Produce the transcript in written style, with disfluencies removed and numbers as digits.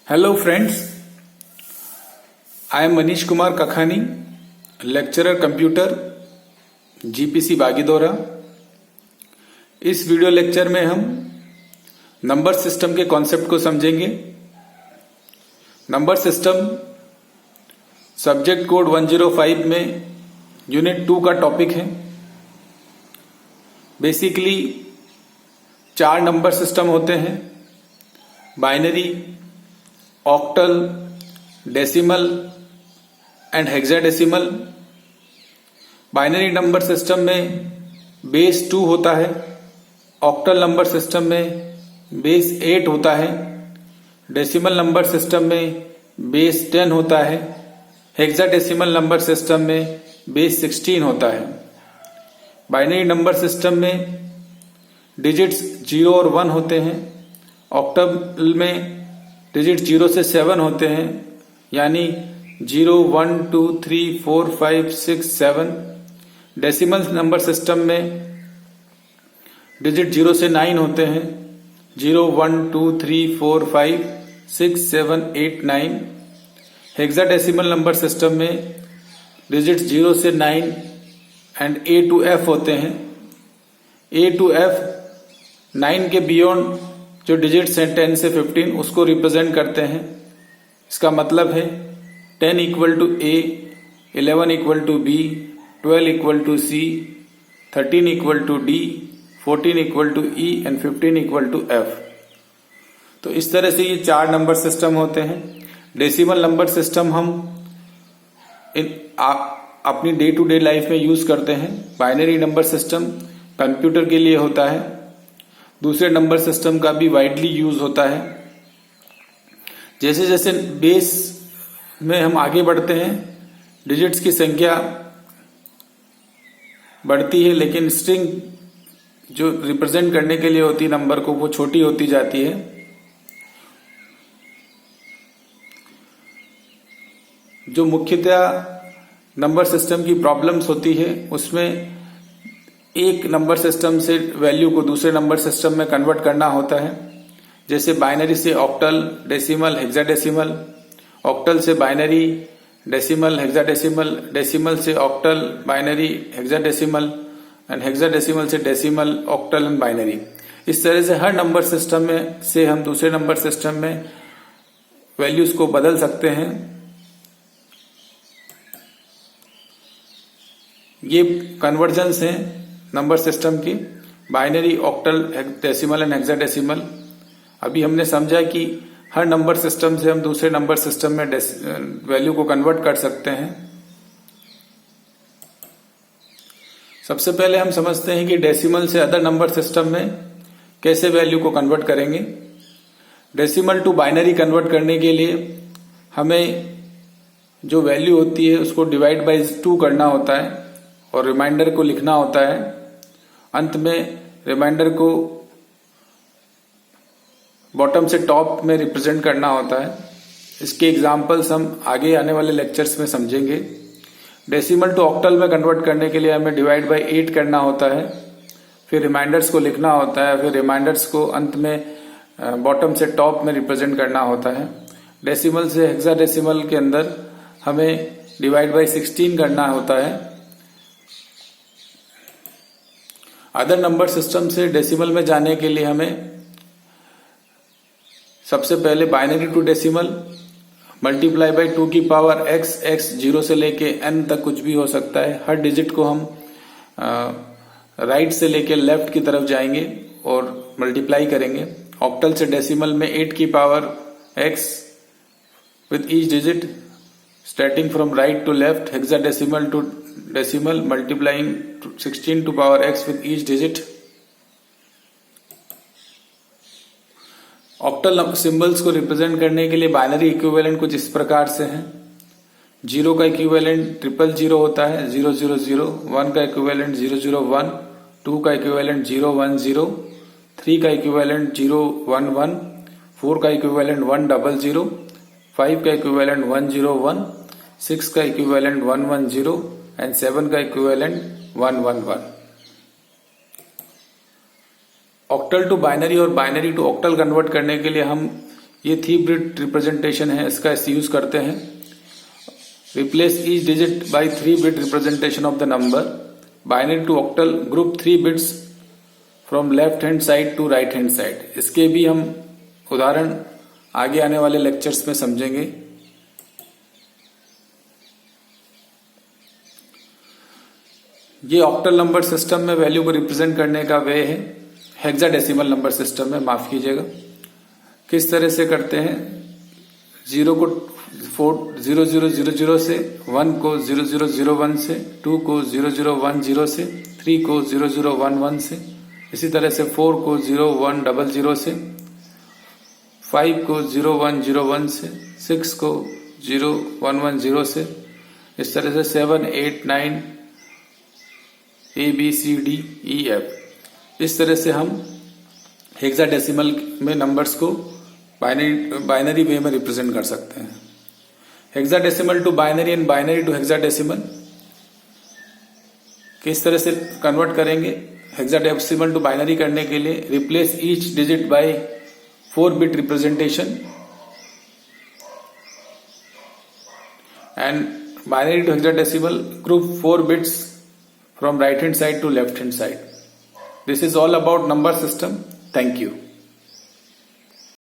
Hello friends, I am Manish Kumar Kakhani, lecturer computer GPC Bagidora. इस video lecture में हम number system के concept को समझेंगे। नंबर सिस्टम सब्जेक्ट कोड 105 में यूनिट 2 का टॉपिक है। बेसिकली 4 नंबर सिस्टम होते हैं: binary, octal, decimal and hexadecimal. Binary number system में बेस 2 होता है, ऑक्टल नंबर सिस्टम में बेस 8 होता है, डेसिमल नंबर सिस्टम में बेस 10 होता है, हेक्साडेसिमल नंबर सिस्टम में बेस 16 होता है। बाइनरी नंबर सिस्टम में डिजिट्स 0 और 1 होते हैं, ऑक्टल में डिजिट 0 से 7 होते हैं, यानी 0, 1, 2, 3, 4, 5, 6, 7। डेसिमल नंबर सिस्टम में डिजिट 0 से 9 होते हैं, 0, 1, 2, 3, 4, 5, 6, 7, 8, 9। हेक्साडेसिमल नंबर सिस्टम में डिजिट 0 से 9 एंड A to F होते हैं। A to F 9 के बियॉन्ड जो डिजिट्स हैं 10 से 15 उसको रिप्रेजेंट करते हैं। इसका मतलब है 10 equal to A, 11 equal to B, 12 equal to C, 13 equal to D, 14 equal to E and 15 equal to F। तो इस तरह से ये 4 नंबर सिस्टम होते हैं। डेसिमल नंबर सिस्टम हम अपनी डे टू डे लाइफ में यूज करते हैं। बाइनरी नंबर सिस्टम कंप्यूटर के लिए होता है, दूसरे नंबर सिस्टम का भी वाइडली यूज होता है। जैसे जैसे बेस में हम आगे बढ़ते हैं, डिजिट्स की संख्या बढ़ती है, लेकिन स्ट्रिंग जो रिप्रेजेंट करने के लिए होती है नंबर को, वो छोटी होती जाती है। जो मुख्यतः नंबर सिस्टम की प्रॉब्लम्स होती है, उसमें एक नंबर सिस्टम से वैल्यू को दूसरे नंबर सिस्टम में कन्वर्ट करना होता है। जैसे बाइनरी से ऑक्टल, डेसिमल, हेक्साडेसिमल, ऑक्टल से बाइनरी, डेसिमल, हेक्साडेसिमल, डेसिमल से octal, binary, hexadecimal and hexadecimal से डेसिमल, ऑक्टल एंड बाइनरी। इस तरह से हर नंबर सिस्टम में से हम दूसरे नंबर सिस्टम में वैल्यूज को बदल सकते हैं। ये कन्वर्जन्स हैं नंबर सिस्टम की, binary, octal, decimal and hexadecimal. अभी हमने समझा कि हर नंबर सिस्टम से हम दूसरे नंबर सिस्टम में वैल्यू को कन्वर्ट कर सकते हैं। सबसे पहले हम समझते हैं कि डेसिमल से अदर नंबर सिस्टम में कैसे वैल्यू को कन्वर्ट करेंगे। डेसिमल टू बाइनरी कन्वर्ट करने के लिए हमें जो वैल्यू होती है उसको डिवाइड बाय 2 करना होता है और रिमाइंडर को लिखना होता है। अंत में रिमाइंडर को बॉटम से टॉप में रिप्रेजेंट करना होता है। इसके एग्जांपल्स हम आगे आने वाले लेक्चर्स में समझेंगे। डेसिमल टू ऑक्टल में कन्वर्ट करने के लिए हमें डिवाइड बाय 8 करना होता है, फिर रिमाइंडर्स को लिखना होता है, फिर रिमाइंडर्स को अंत में बॉटम से टॉप में रिप्रेजेंट करना होता है। डेसिमल से हेक्साडेसिमल के अंदर हमें डिवाइड बाय 16 करना होता है। अदर नंबर सिस्टम से डेसिमल में जाने के लिए हमें सबसे पहले binary to decimal multiply by 2 की पावर x, x 0 से लेके n तक कुछ भी हो सकता है। हर डिजिट को हम राइट से लेके लेफ्ट की तरफ जाएंगे और मल्टीप्लाई करेंगे। ऑक्टल से डेसिमल में 8 की power x with each digit starting from right to left. Hexadecimal to decimal multiplying 16 to power x with each digit. Octal symbols को रिप्रेजेंट करने के लिए बाइनरी इक्विवेलेंट कुछ इस प्रकार से है। 0 का इक्विवेलेंट 000 होता है, 000। 1 का इक्विवेलेंट 001, 2 का इक्विवेलेंट 010, 3 का इक्विवेलेंट 011, 4 का इक्विवेलेंट 100, 5 का इक्विवेलेंट 101, 6 का इक्विवेलेंट 110 एंड 7 का इक्विवेलेंट 111। ऑक्टल टू बाइनरी और बाइनरी टू ऑक्टल कन्वर्ट करने के लिए हम ये 3 बिट रिप्रेजेंटेशन है, इसका यूज करते हैं। Replace each digit by 3 bit representation of the number. Binary to octal group 3 bits from left hand side to right hand side. इसके भी हम उदाहरण आगे आने वाले लेक्चर्स में समझेंगे। ये ऑक्टल नंबर सिस्टम में वैल्यू को रिप्रेजेंट करने का वे है। हेक्साडेसिमल नंबर सिस्टम में, माफ कीजिएगा, किस तरह से करते हैं? 0 को 0000 से, 1 को 0001 से, 2 को 0010 से, 3 को 0011 से, इसी तरह से 4 को 0100 से, 5 को 0101 से, 6 को 0110 से, इस तरह से 7, 8, 9 ABCDEF, इस तरह से हम हेक्साडेसिमल में नंबर्स को बाइनरी वे में रिप्रेजेंट कर सकते हैं। Hexadecimal to binary and binary to hexadecimal किस तरह से कन्वर्ट करेंगे? हेक्साडेसिमल टू बाइनरी करने के लिए replace each digit by 4 bit representation and binary to hexadecimal group 4 bits from right hand side to left hand side. This is all about number system. Thank you.